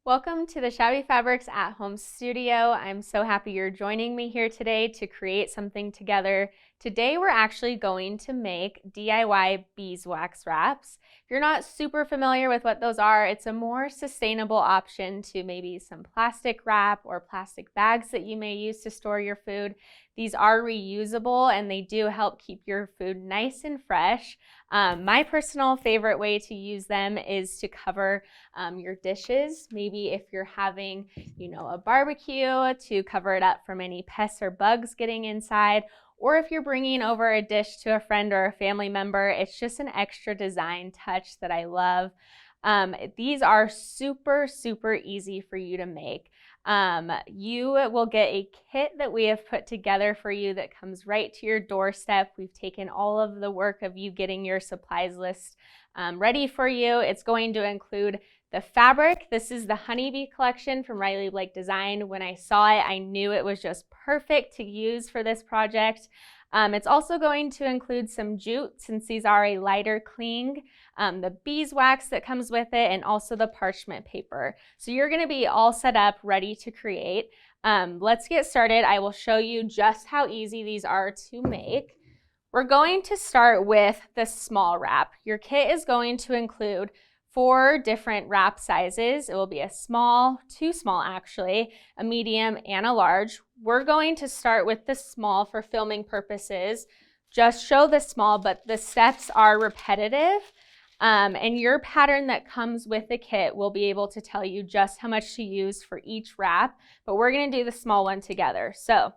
Welcome to the Shabby Fabrics at Home Studio. I'm so happy you're joining me here today to create something together. Today we're actually going to make DIY beeswax wraps. If you're not super familiar with what those are, it's a more sustainable option to maybe some plastic wrap or plastic bags that you may use to store your food. These are reusable and they do help keep your food nice and fresh. My personal favorite way to use them is to cover your dishes. Maybe if you're having, a barbecue, to cover it up from any pests or bugs getting inside. Or if you're bringing over a dish to a friend or a family member, it's just an extra design touch that I love. These are super, super easy for you to make. You will get a kit that we have put together for you that comes right to your doorstep. We've taken all of the work of you getting your supplies list ready for you. It's going to include the fabric. This is the Honeybee collection from Riley Blake Design. When I saw it, I knew it was just perfect to use for this project. It's also going to include some jute, since these are a lighter cling, the beeswax that comes with it, and also the parchment paper. So you're going to be all set up, ready to create. Let's get started. I will show you just how easy these are to make. We're going to start with the small wrap. Your kit is going to include 4 different wrap sizes. It will be a small, 2 small actually, a medium, and a large. We're going to start with the small for filming purposes. Just show the small, but the steps are repetitive. And your pattern that comes with the kit will be able to tell you just how much to use for each wrap, but we're going to do the small one together. So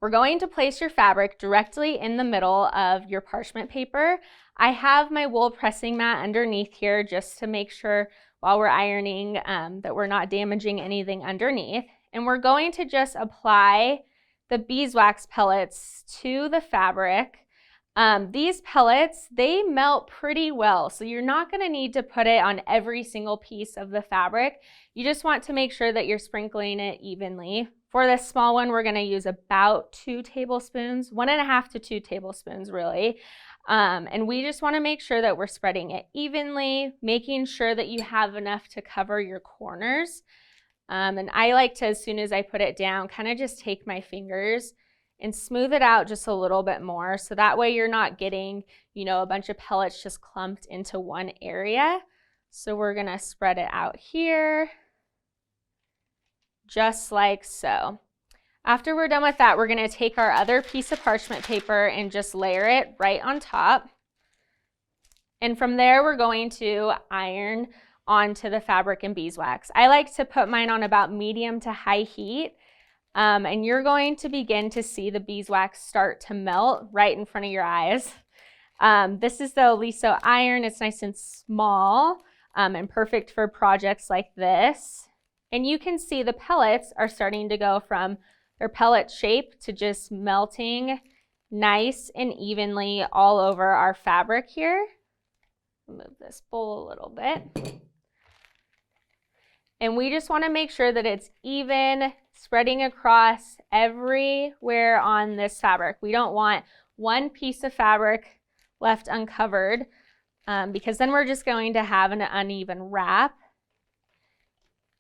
we're going to place your fabric directly in the middle of your parchment paper. I have my wool pressing mat underneath here just to make sure while we're ironing that we're not damaging anything underneath. And we're going to just apply the beeswax pellets to the fabric. These pellets, they melt pretty well, so you're not going to need to put it on every single piece of the fabric. You just want to make sure that you're sprinkling it evenly. For this small one, we're going to use about 2 tablespoons, 1.5 to 2 tablespoons really. And we just want to make sure that we're spreading it evenly, making sure that you have enough to cover your corners. And I like to, as soon as I put it down, kind of just take my fingers and smooth it out just a little bit more. So that way you're not getting, a bunch of pellets just clumped into one area. So we're going to spread it out here, just like so. After we're done with that, we're going to take our other piece of parchment paper and just layer it right on top. And from there, we're going to iron onto the fabric and beeswax. I like to put mine on about medium to high heat. And you're going to begin to see the beeswax start to melt right in front of your eyes. This is the Oliso iron. It's nice and small and perfect for projects like this. And you can see the pellets are starting to go from their pellet shape to just melting nice and evenly all over our fabric here. Move this bowl a little bit. And we just want to make sure that it's even, spreading across everywhere on this fabric. We don't want one piece of fabric left uncovered because then we're just going to have an uneven wrap.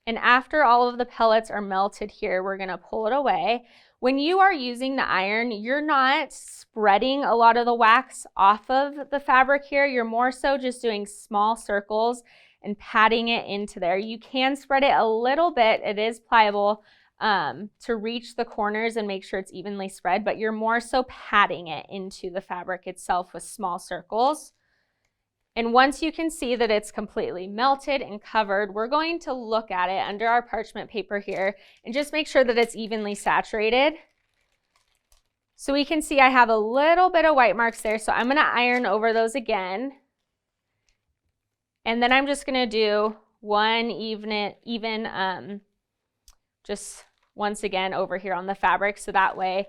And after all of the pellets are melted here, we're going to pull it away. When you are using the iron, you're not spreading a lot of the wax off of the fabric here. You're more so just doing small circles and patting it into there. You can spread it a little bit. It is pliable to reach the corners and make sure it's evenly spread, but you're more so patting it into the fabric itself with small circles. And once you can see that it's completely melted and covered, we're going to look at it under our parchment paper here and just make sure that it's evenly saturated. So we can see I have a little bit of white marks there, so I'm going to iron over those again. And then I'm just going to do one even just once again over here on the fabric, so that way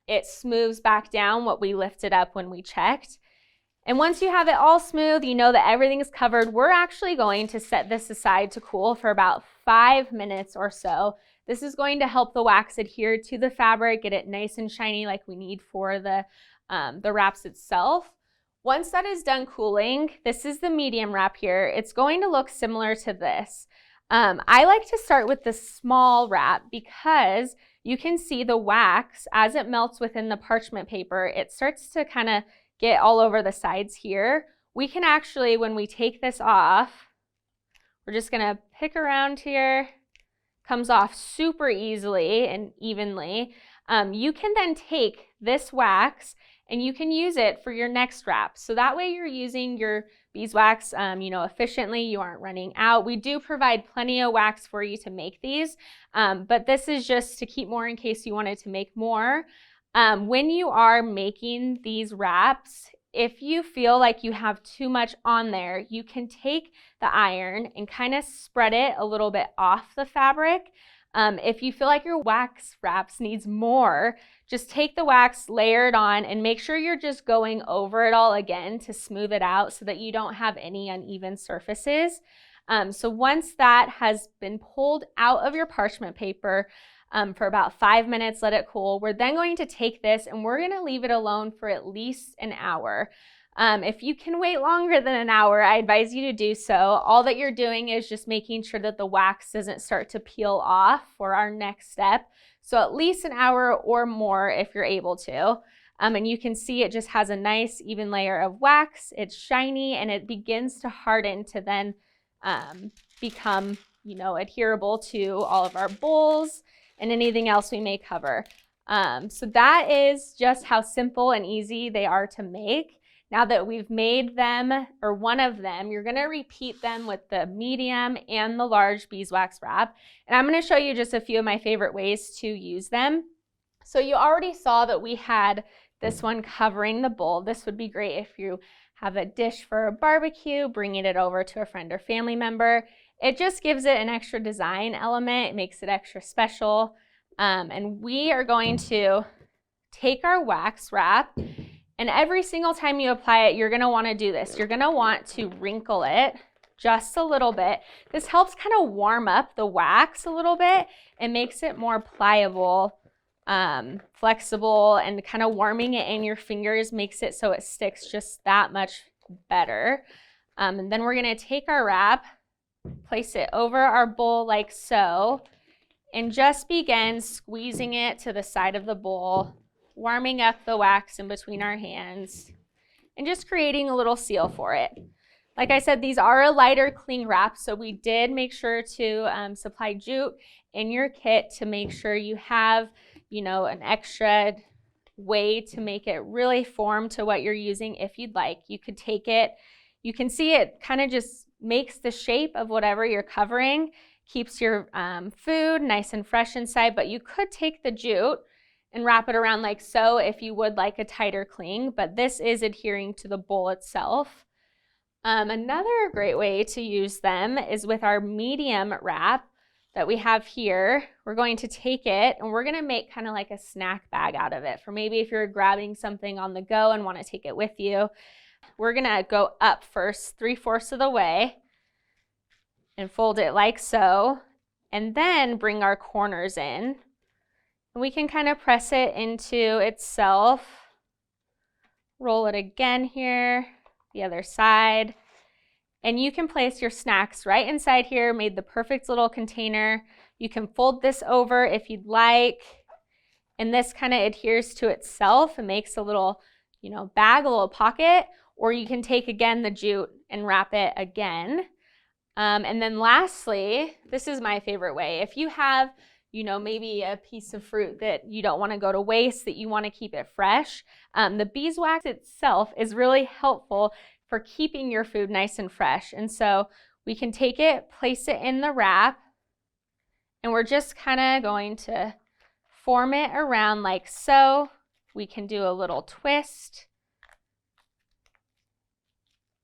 it smooths back down what we lifted up when we checked. And once you have it all smooth, you know that everything is covered, we're actually going to set this aside to cool for about 5 minutes or so. This is going to help the wax adhere to the fabric, get it nice and shiny like we need for the wraps itself. Once that is done cooling, this is the medium wrap here. It's going to look similar to this. I like to start with the small wrap because you can see the wax as it melts within the parchment paper. It starts to kind of get all over the sides here. We can actually, when we take this off, we're just gonna pick around here. Comes off super easily and evenly. You can then take this wax and you can use it for your next wrap. So that way you're using your beeswax, efficiently. You aren't running out. We do provide plenty of wax for you to make these, but this is just to keep more in case you wanted to make more. When you are making these wraps, if you feel like you have too much on there, you can take the iron and kind of spread it a little bit off the fabric. If you feel like your wax wraps needs more, just take the wax, layer it on, and make sure you're just going over it all again to smooth it out so that you don't have any uneven surfaces. So once that has been pulled out of your parchment paper, for about 5 minutes, let it cool. We're then going to take this and we're gonna leave it alone for at least an hour. If you can wait longer than an hour, I advise you to do so. All that you're doing is just making sure that the wax doesn't start to peel off for our next step. So at least an hour or more if you're able to. And you can see it just has a nice even layer of wax. It's shiny and it begins to harden to then become, adherable to all of our bowls and anything else we may cover. So that is just how simple and easy they are to make. Now that we've made them, or one of them, you're gonna repeat them with the medium and the large beeswax wrap. And I'm gonna show you just a few of my favorite ways to use them. So you already saw that we had this one covering the bowl. This would be great if you have a dish for a barbecue, bringing it over to a friend or family member. It just gives it an extra design element. It makes it extra special. And we are going to take our wax wrap, and every single time you apply it, you're gonna wanna do this. You're gonna want to wrinkle it just a little bit. This helps kind of warm up the wax a little bit and makes it more pliable, flexible, and kind of warming it in your fingers makes it so it sticks just that much better. And then we're gonna take our wrap, place it over our bowl like so, and just begin squeezing it to the side of the bowl, warming up the wax in between our hands, and just creating a little seal for it. Like I said, these are a lighter cling wrap, so we did make sure to supply jute in your kit to make sure you have, an extra way to make it really form to what you're using if you'd like. You could take it, you can see it kind of just makes the shape of whatever you're covering, keeps your food nice and fresh inside, but you could take the jute and wrap it around like so if you would like a tighter cling, but this is adhering to the bowl itself. Another great way to use them is with our medium wrap that we have here. We're going to take it and we're gonna make kind of like a snack bag out of it for maybe if you're grabbing something on the go and wanna take it with you. We're gonna go up first 3/4 of the way and fold it like so, and then bring our corners in. And we can kind of press it into itself. Roll it again here, the other side. And you can place your snacks right inside here, made the perfect little container. You can fold this over if you'd like. And this kind of adheres to itself and makes a little, bag, a little pocket. Or you can take again the jute and wrap it again. And then lastly, this is my favorite way. If you have, maybe a piece of fruit that you don't want to go to waste, that you want to keep it fresh, the beeswax itself is really helpful for keeping your food nice and fresh. And so we can take it, place it in the wrap, and we're just kind of going to form it around like so. We can do a little twist,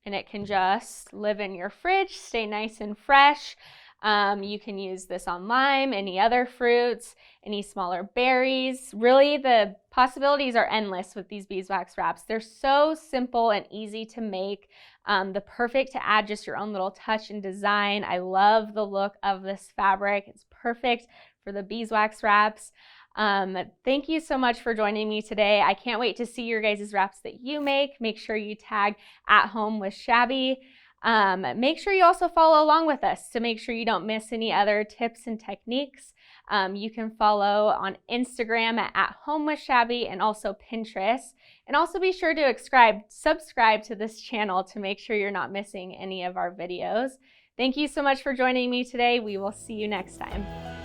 and it can just live in your fridge, stay nice and fresh. You can use this on lime, any other fruits, any smaller berries. Really, the possibilities are endless with these beeswax wraps. They're so simple and easy to make. The perfect to add just your own little touch and design. I love the look of this fabric. It's perfect for the beeswax wraps. Thank you so much for joining me today. I can't wait to see your guys' wraps that you make. Make sure you tag @home with Shabby. Make sure you also follow along with us to make sure you don't miss any other tips and techniques. You can follow on Instagram at Home with Shabby and also Pinterest. And also be sure to subscribe to this channel to make sure you're not missing any of our videos. Thank you so much for joining me today. We will see you next time.